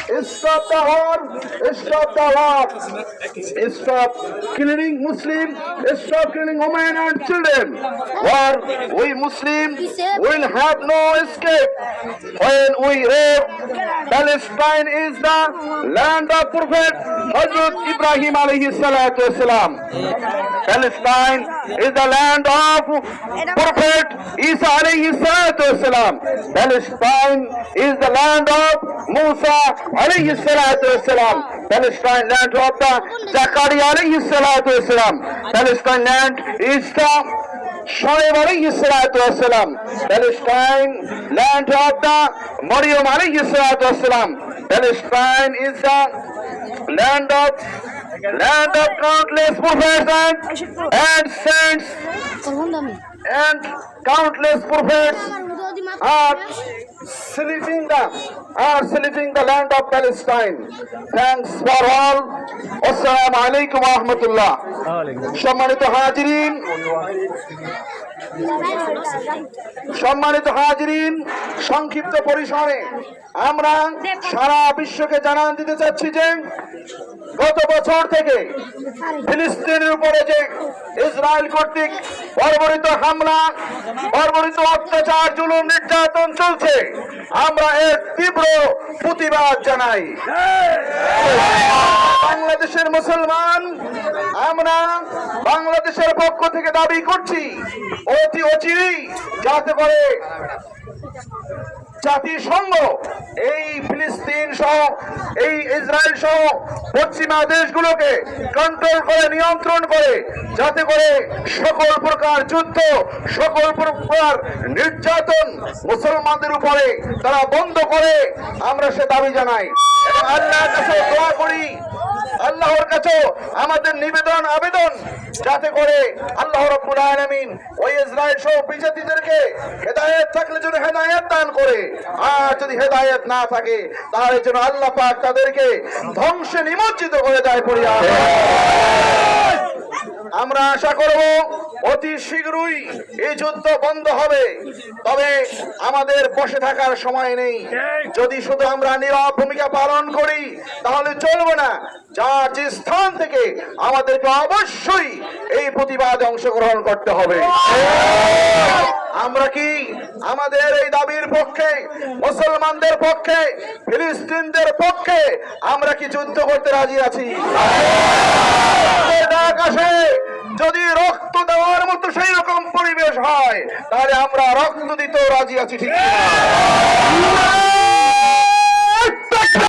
Stop the war. Stop the war. Stop killing Muslims. Stop killing women and children. Or we Muslims will have no escape. When we read Palestine is the land of Prophet Hazrat Ibrahim alayhi salatu wasalam. Palestine is the land of Prophet Isa alayhi salatu wasalam. Palestine is the land of Musa alayhi salatu wasalam. Palestine land of the Zakaria alayhi salatu wasalam. Palestine land is the Shoaib alayhi salatu wasalam. Palestine land of the Maryam alayhi salatu wasalam. Palestine is the land of countless prophets and saints and countless prophets are sleeping the land of Palestine. Thanks for all. Assalamu alaikum wa rahmatullah. সম্মানিত হাজিরিন, সংক্ষিপ্ত পরিসরে আমরা সারা বিশ্বকে জানান দিতে চাচ্ছি যে গত বছর থেকে ফিলিস্তিনের উপরে যে ইসরায়েল কর্তৃক বর্বরিত হামলা, বর্বরিত অত্যাচার, জুলুম, নির্যাতন চলছে, আমরা এর তীব্র প্রতিবাদ জানাই। বাংলাদেশের মুসলমান আমরা বাংলাদেশের পক্ষ থেকে দাবি করছি অতি অচিরেই যাতে করে জাতিসংঘ এই ফিলিস্তিন সহ এই ইসরায়েল সহ পশ্চিমা দেশগুলোকে কন্ট্রোল করে, নিয়ন্ত্রণ করে, যাতে করে সকল প্রকার যুদ্ধ, সকল প্রকার নির্যাতন মুসলমানদের উপরে তারা বন্ধ করে, আমরা সে দাবি জানাই এবং আল্লাহর কাছে দোয়া করি, আল্লাহর কাছে আমাদের নিবেদন আবেদন, যাতে করে আল্লাহ রাব্বুল আলামিন ওই ইসরায়েল সহ বিজাতিদেরকে হেদায়েত থাকলে যেন হেদায়েত দান করে, আর যদি হেদায়েত না থাকে তাহলে যেন আল্লাহ পাক তাদেরকে ধ্বংসে নিমজ্জিত করে দেয়। পড়িয়া আমরা আশা করব অতি শীঘ্রই এই যুদ্ধ বন্ধ হবে। তবে আমাদের বসে থাকার সময় নেই। যদি শুধু আমরা নীরব ভূমিকা পালন করি তাহলে চলবে না। যার যে স্থান থেকে আমাদেরকে অবশ্যই এই প্রতিবাদে অংশগ্রহণ করতে হবে। আমরা কি আমাদের এই দাবির পক্ষে, মুসলমানদের পক্ষে, ফিলিস্তিনদের পক্ষে আমরা কি যুদ্ধ করতে রাজি আছি? ডাক আসে, যদি রক্ত দেওয়ার মতো সেই রকম পরিবেশ হয় তাহলে আমরা রক্ত দিতেও রাজি আছি, ঠিক না?